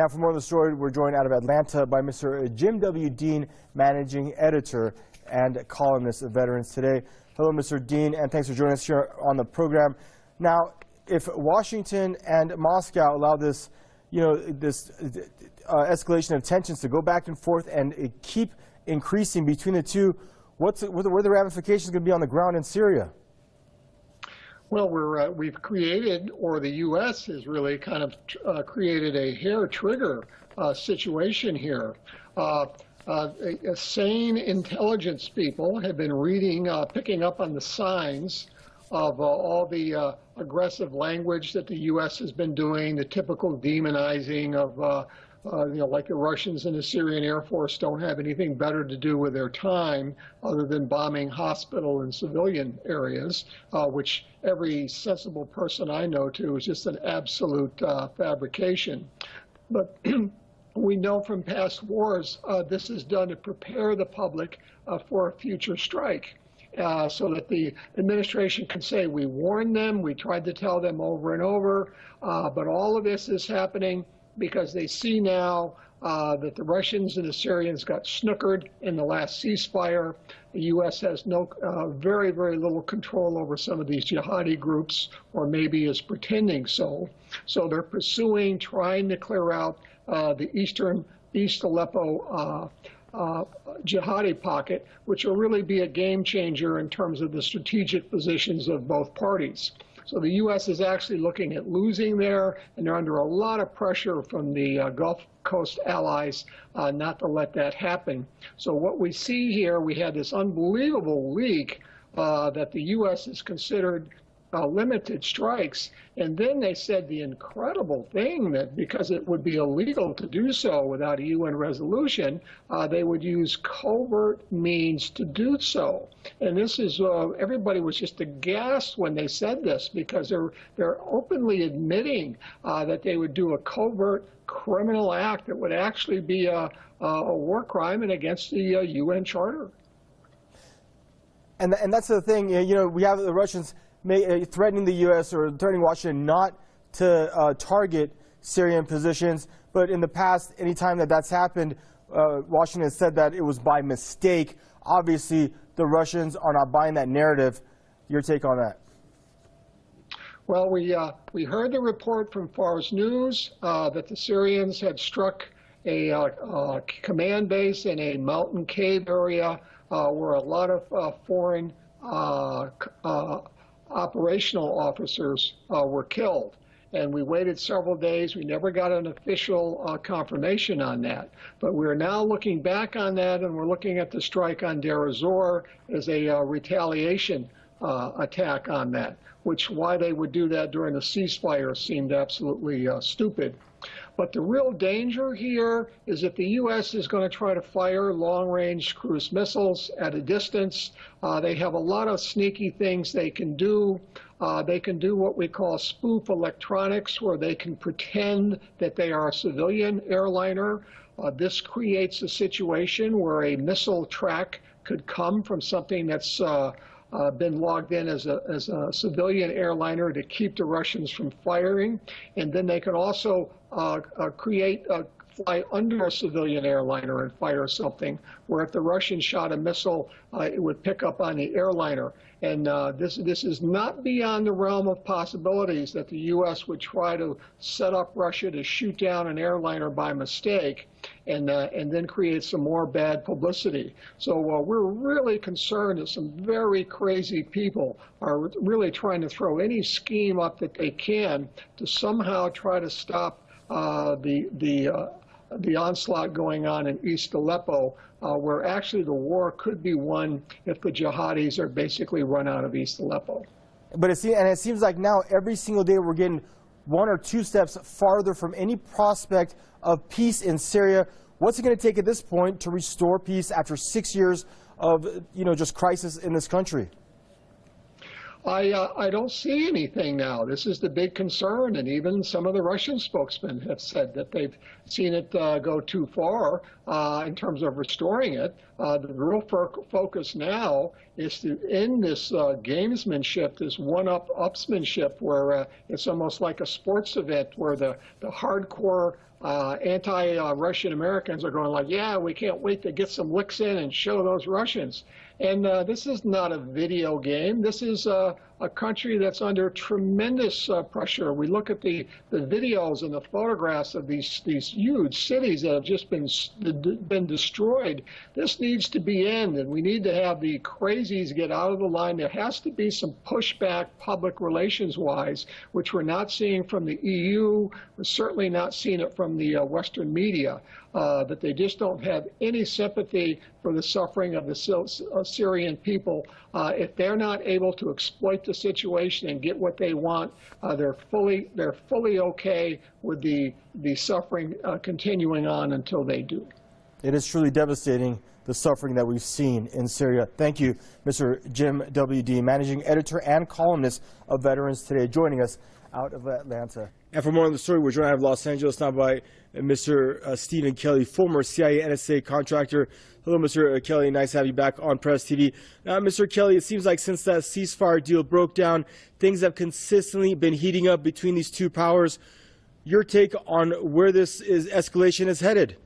now for more on the story, we're joined out of Atlanta by Mr. Jim W. Dean, managing editor and columnist of Veterans Today. Hello, Mr. Dean, and thanks for joining us here on the program. Now, if Washington and Moscow allow this, escalation of tensions to go back and forth and keep increasing between the two, what are the ramifications going to be on the ground in Syria? Well, we've created, or the U.S. has really kind of created a hair trigger situation here. Sane intelligence people have been reading, picking up on the signs of all the aggressive language that the U.S. has been doing, the typical demonizing of, like the Russians and the Syrian Air Force don't have anything better to do with their time other than bombing hospital and civilian areas, which every sensible person I know to is just an absolute fabrication. But we know from past wars this is done to prepare the public for a future strike. So that the administration can say, we warned them, we tried to tell them over and over, but all of this is happening because they see now that the Russians and the Syrians got snookered in the last ceasefire. The U.S. has very, very little control over some of these jihadi groups, or maybe is pretending so. So they're pursuing, trying to clear out the East Aleppo jihadi pocket, which will really be a game changer in terms of the strategic positions of both parties. So the U.S. is actually looking at losing there, and they're under a lot of pressure from the Gulf Coast allies not to let that happen. So what we see here, we had this unbelievable leak that the U.S. has considered limited strikes, and then they said the incredible thing that because it would be illegal to do so without a UN resolution, they would use covert means to do so. And this is everybody was just aghast when they said this, because they're openly admitting that they would do a covert criminal act that would actually be a war crime and against the UN Charter. And that's the thing, we have the Russians threatening the U.S. or threatening Washington not to target Syrian positions. But in the past, anytime that's happened, Washington has said that it was by mistake. Obviously, the Russians are not buying that narrative. Your take on that? Well, we heard the report from Fars News that the Syrians had struck a command base in a mountain cave area where a lot of foreign operational officers were killed. And we waited several days. We never got an official confirmation on that. But we're now looking back on that, and we're looking at the strike on Deir ez-Zor as a retaliation attack on that, which why they would do that during the ceasefire seemed absolutely stupid. But the real danger here is that the U.S. is going to try to fire long-range cruise missiles at a distance. They have a lot of sneaky things they can do. They can do what we call spoof electronics, where they can pretend that they are a civilian airliner. This creates a situation where a missile track could come from something that's been logged in as a civilian airliner to keep the Russians from firing. And then they can also fly under a civilian airliner and fire something, where if the Russians shot a missile, it would pick up on the airliner. And this is not beyond the realm of possibilities that the U.S. would try to set up Russia to shoot down an airliner by mistake and then create some more bad publicity. So we're really concerned that some very crazy people are really trying to throw any scheme up that they can to somehow try to stop the onslaught going on in East Aleppo, where actually the war could be won if the jihadis are basically run out of East Aleppo. But it seems like now every single day we're getting one or two steps farther from any prospect of peace in Syria. What's it going to take at this point to restore peace after 6 years of just crisis in this country? I don't see anything now. This is the big concern, and even some of the Russian spokesmen have said that they've seen it go too far in terms of restoring it. The real focus now is to end this gamesmanship, this one-upsmanship, where it's almost like a sports event where the hardcore anti-Russian Americans are going like, yeah, we can't wait to get some licks in and show those Russians. And this is not a video game. This is a country that's under tremendous pressure. We look at the videos and the photographs of these huge cities that have just been destroyed. This needs to be ended. We need to have the crazies get out of the line. There has to be some pushback public relations-wise, which we're not seeing from the EU. We're certainly not seeing it from the Western media, that they just don't have any sympathy for the suffering of the Syrian people. If they're not able to exploit the situation and get what they want, they're fully okay with the suffering continuing on until they do. It is truly devastating, the suffering that we've seen in Syria. Thank you, Mr. Jim W.D., managing editor and columnist of Veterans Today, joining us out of Atlanta. And for more on the story, we're joined out of Los Angeles now by Mr. Stephen Kelly, former CIA NSA contractor. Hello, Mr. Kelly. Nice to have you back on Press TV. Now, Mr. Kelly, it seems like since that ceasefire deal broke down, things have consistently been heating up between these two powers. Your take on where this escalation is headed?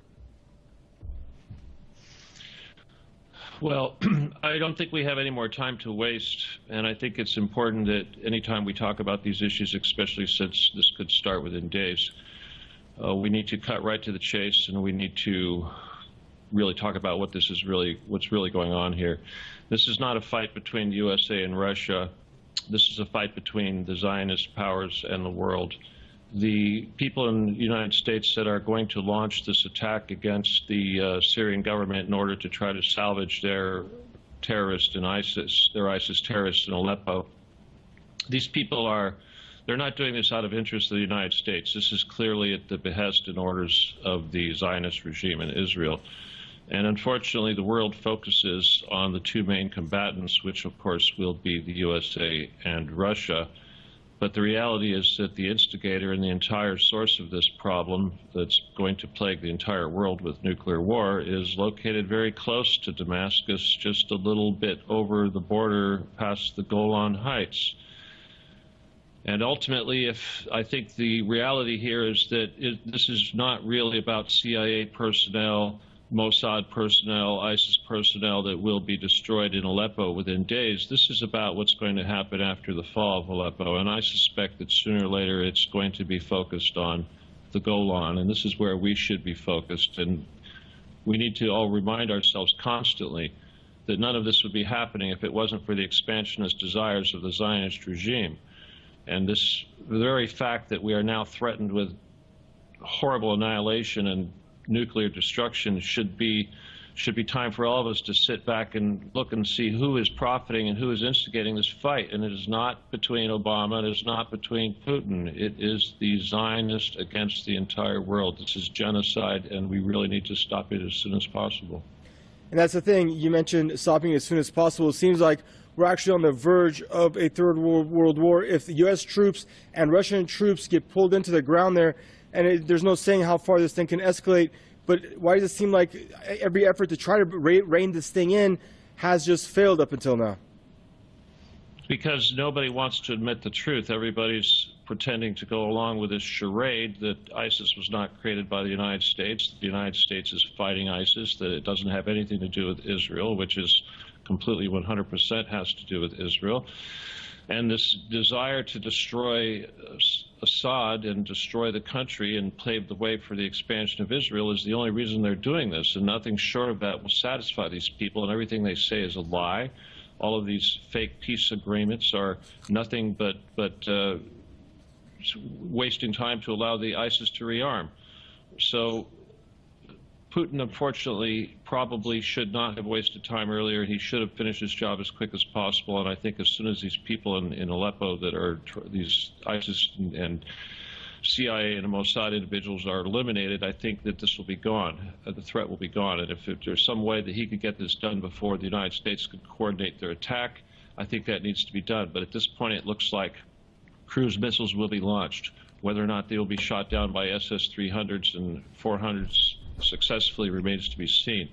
Well, I don't think we have any more time to waste, and I think it's important that anytime we talk about these issues, especially since this could start within days, we need to cut right to the chase, and we need to really talk about what's really going on here. This is not a fight between the USA and Russia. This is a fight between the Zionist powers and the world. The people in the United States that are going to launch this attack against the Syrian government in order to try to salvage their terrorists in ISIS, their ISIS terrorists in Aleppo, these people they're not doing this out of interest of the United States. This is clearly at the behest and orders of the Zionist regime in Israel. And unfortunately, the world focuses on the two main combatants, which of course will be the USA and Russia. But the reality is that the instigator and the entire source of this problem that's going to plague the entire world with nuclear war is located very close to Damascus, just a little bit over the border past the Golan Heights. And ultimately, I think the reality here is that this is not really about CIA personnel, Mossad personnel, ISIS personnel that will be destroyed in Aleppo within days. This is about what's going to happen after the fall of Aleppo, and I suspect that sooner or later it's going to be focused on the Golan, and this is where we should be focused. And we need to all remind ourselves constantly that none of this would be happening if it wasn't for the expansionist desires of the Zionist regime. And the very fact that we are now threatened with horrible annihilation and nuclear destruction should be time for all of us to sit back and look and see who is profiting and who is instigating this fight. And it is not between Obama, it is not between Putin. It is the Zionist against the entire world. This is genocide, and we really need to stop it as soon as possible. And that's the thing. You mentioned stopping it as soon as possible. It seems like we're actually on the verge of a third world war. If the U.S. troops and Russian troops get pulled into the ground there, and there's no saying how far this thing can escalate, but why does it seem like every effort to try to rein this thing in has just failed up until now? Because nobody wants to admit the truth. Everybody's pretending to go along with this charade that ISIS was not created by the United States. The United States is fighting ISIS, that it doesn't have anything to do with Israel, which is completely 100% has to do with Israel. And this desire to destroy Assad and destroy the country and pave the way for the expansion of Israel is the only reason they're doing this, and nothing short of that will satisfy these people, and everything they say is a lie. All of these fake peace agreements are nothing but wasting time to allow the ISIS to rearm. So Putin, unfortunately, probably should not have wasted time earlier. He should have finished his job as quick as possible. And I think as soon as these people in Aleppo that are these ISIS and CIA and Mossad individuals are eliminated, I think that this will be gone. The threat will be gone. And if there's some way that he could get this done before the United States could coordinate their attack, I think that needs to be done. But at this point, it looks like cruise missiles will be launched. Whether or not they will be shot down by SS-300s and 400s successfully remains to be seen.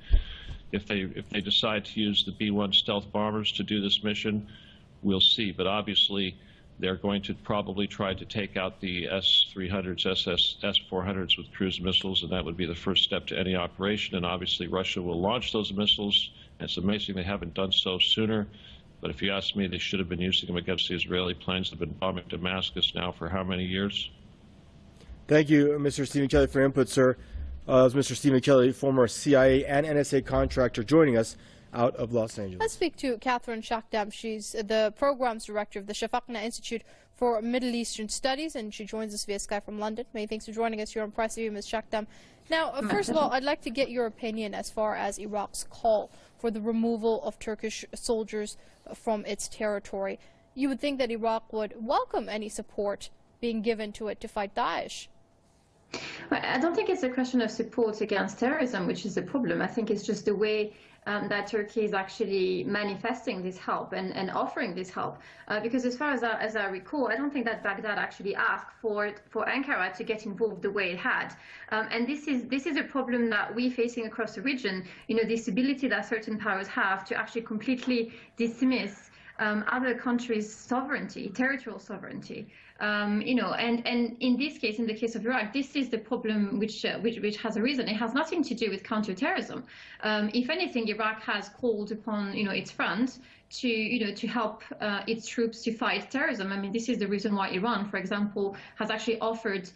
If they decide to use the B-1 stealth bombers to do this mission, we'll see. But obviously, they're going to probably try to take out the S-300s, S-400s with cruise missiles, and that would be the first step to any operation. And obviously, Russia will launch those missiles. And it's amazing they haven't done so sooner. But if you ask me, they should have been using them against the Israeli planes that have been bombing Damascus now for how many years? Thank you, Mr. Stephen Kelly, for your input, sir. That was Mr. Stephen Kelly, former CIA and NSA contractor, joining us out of Los Angeles. Let's speak to Catherine Shakdam. She's the programs director of the Shafaqna Institute for Middle Eastern Studies, and she joins us via Skype from London. Many thanks for joining us here on Press TV, Ms. Shakdam. Now, first of all, I'd like to get your opinion as far as Iraq's call for the removal of Turkish soldiers from its territory. You would think that Iraq would welcome any support being given to it to fight Daesh. Well, I don't think it's a question of support against terrorism, which is the problem. I think it's just the way that Turkey is actually manifesting this help and offering this help. Because as far as I recall, I don't think that Baghdad actually asked for Ankara to get involved the way it had. And this is a problem that we're facing across the region. You know, this ability that certain powers have to actually completely dismiss other countries' sovereignty, territorial sovereignty. You know, and in this case, in the case of Iraq, this is the problem which has arisen. It has nothing to do with counterterrorism. If anything, Iraq has called upon, you know, its front to help its troops to fight terrorism. I mean, this is the reason why Iran, for example, has actually offered,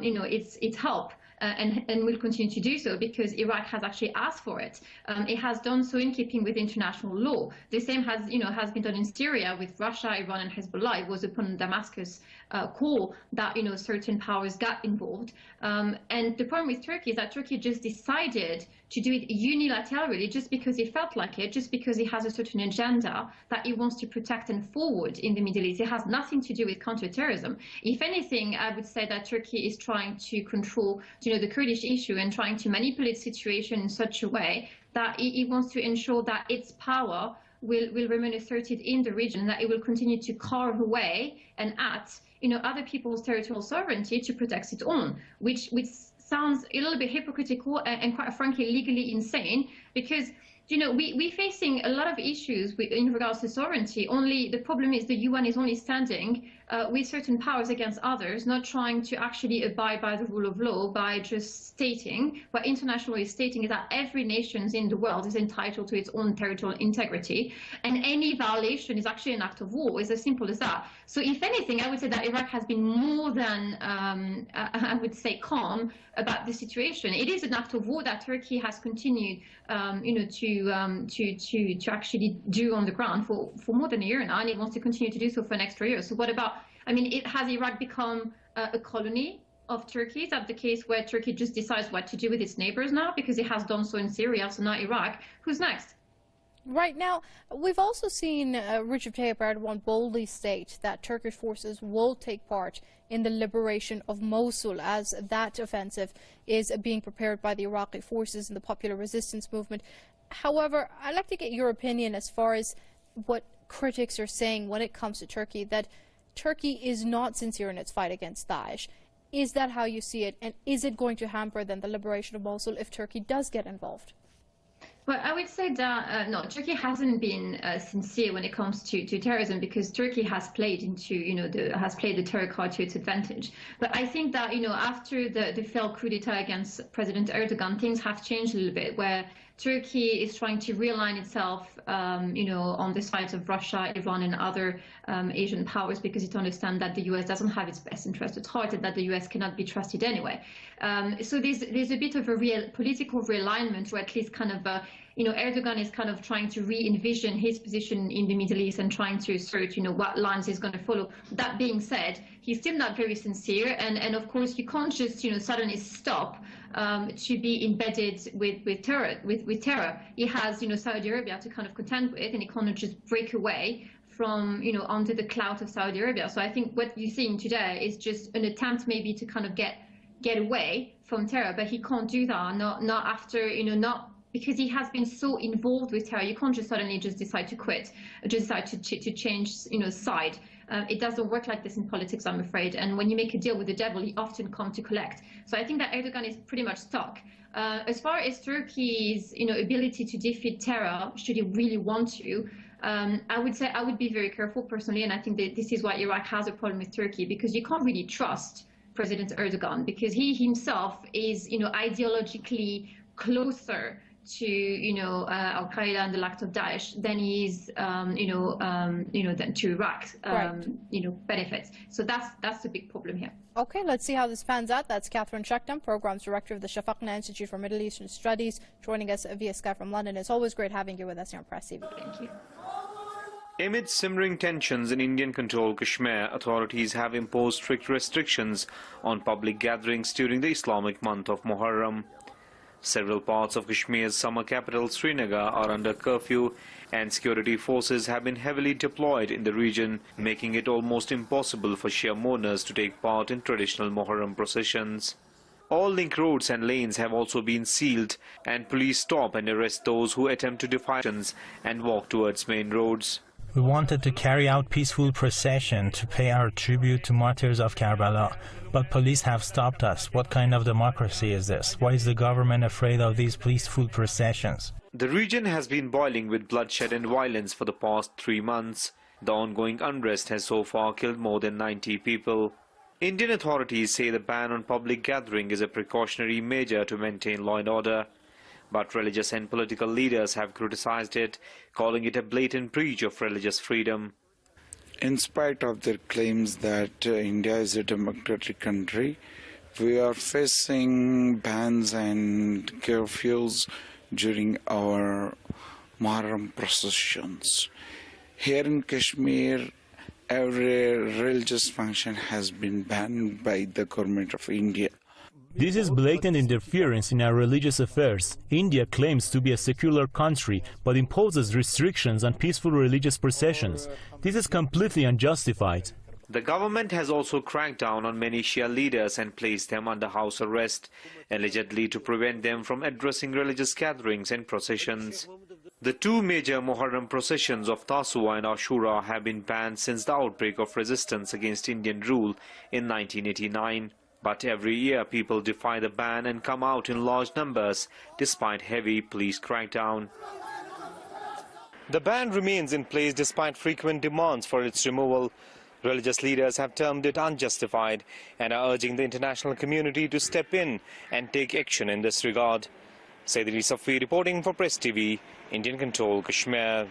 you know, its help. And will continue to do so because Iraq has actually asked for it. It has done so in keeping with international law. The same has been done in Syria with Russia, Iran, and Hezbollah. It was upon Damascus call that certain powers got involved. And the problem with Turkey is that Turkey just decided to do it unilaterally just because it felt like it, just because it has a certain agenda that it wants to protect and forward in the Middle East. It has nothing to do with counterterrorism. If anything, I would say that Turkey is trying to control, the Kurdish issue and trying to manipulate the situation in such a way that it wants to ensure that its power will remain asserted in the region, that it will continue to carve away and at other people's territorial sovereignty to protect its own, which sounds a little bit hypocritical and quite frankly legally insane, because we're facing a lot of issues in regards to sovereignty. Only the problem is the UN is only standing with certain powers against others, not trying to actually abide by the rule of law by just stating what international law is stating is that every nation in the world is entitled to its own territorial integrity, and any violation is actually an act of war. It's as simple as that. So if anything, I would say that Iraq has been more than I would say calm about the situation. It is an act of war that Turkey has continued to actually do on the ground for more than a year now, and it wants to continue to do so for an extra year. So what about, has Iraq become a colony of Turkey? Is that the case where Turkey just decides what to do with its neighbors now because it has done so in Syria, so now Iraq? Who's next? Right now, we've also seen Recep Tayyip Erdogan boldly state that Turkish forces will take part in the liberation of Mosul, as that offensive is being prepared by the Iraqi forces and the popular resistance movement. However, I'd like to get your opinion as far as what critics are saying when it comes to Turkey, that Turkey is not sincere in its fight against Daesh. Is that how you see it? And is it going to hamper then the liberation of Mosul if Turkey does get involved? Well, I would say that no, Turkey hasn't been sincere when it comes to terrorism, because Turkey has played into has played the terror card to its advantage. But I think that after the failed coup d'état against President Erdogan, things have changed a little bit, where Turkey is trying to realign itself on the sides of Russia, Iran, and other Asian powers, because it understands that the US doesn't have its best interest at heart and that the US cannot be trusted anyway. So there's a bit of a real political realignment, or at least kind of Erdogan is kind of trying to re-envision his position in the Middle East and trying to assert what lines he's going to follow. That being said, he's still not very sincere, and of course you can't just suddenly stop to be embedded with terror. He has Saudi Arabia to kind of contend with, and he cannot just break away from under the clout of Saudi Arabia. So I think what you're seeing today is just an attempt maybe to kind of get away from terror, but he can't do that. Not after not because he has been so involved with terror. You can't just suddenly just decide to quit, just decide to change, side. It doesn't work like this in politics, I'm afraid. And when you make a deal with the devil, he often comes to collect. So I think that Erdogan is pretty much stuck. As far as Turkey's, ability to defeat terror, should he really want to, I would say I would be very careful personally, and I think that this is why Iraq has a problem with Turkey, because you can't really trust President Erdogan, because he himself is, ideologically closer to, Al Qaeda and the likes of Daesh than he is, than to Iraq, benefits. So that's the big problem here. Okay, let's see how this pans out. That's Catherine Shakdam, Programs Director of the Shafaqna Institute for Middle Eastern Studies, joining us via Skype from London. It's always great having you with us here on Press TV. Thank you. Amid simmering tensions in Indian-controlled Kashmir, authorities have imposed strict restrictions on public gatherings during the Islamic month of Muharram. Several parts of Kashmir's summer capital, Srinagar, are under curfew, and security forces have been heavily deployed in the region, making it almost impossible for Shia mourners to take part in traditional Muharram processions. All link roads and lanes have also been sealed, and police stop and arrest those who attempt to defy restrictions and walk towards main roads. We wanted to carry out peaceful procession to pay our tribute to martyrs of Karbala, but police have stopped us. What kind of democracy is this? Why is the government afraid of these peaceful processions? The region has been boiling with bloodshed and violence for the past 3 months. The ongoing unrest has so far killed more than 90 people. Indian authorities say the ban on public gathering is a precautionary measure to maintain law and order. But religious and political leaders have criticized it, calling it a blatant breach of religious freedom. In spite of their claims that India is a democratic country, we are facing bans and curfews during our Muharram processions. Here in Kashmir, every religious function has been banned by the government of India. This is blatant interference in our religious affairs. India claims to be a secular country, but imposes restrictions on peaceful religious processions. This is completely unjustified. The government has also cracked down on many Shia leaders and placed them under house arrest, allegedly to prevent them from addressing religious gatherings and processions. The 2 major Muharram processions of Tasua and Ashura have been banned since the outbreak of resistance against Indian rule in 1989. But every year people defy the ban and come out in large numbers, despite heavy police crackdown. The ban remains in place despite frequent demands for its removal. Religious leaders have termed it unjustified and are urging the international community to step in and take action in this regard. Saidri Safi reporting for Press TV, Indian-controlled Kashmir.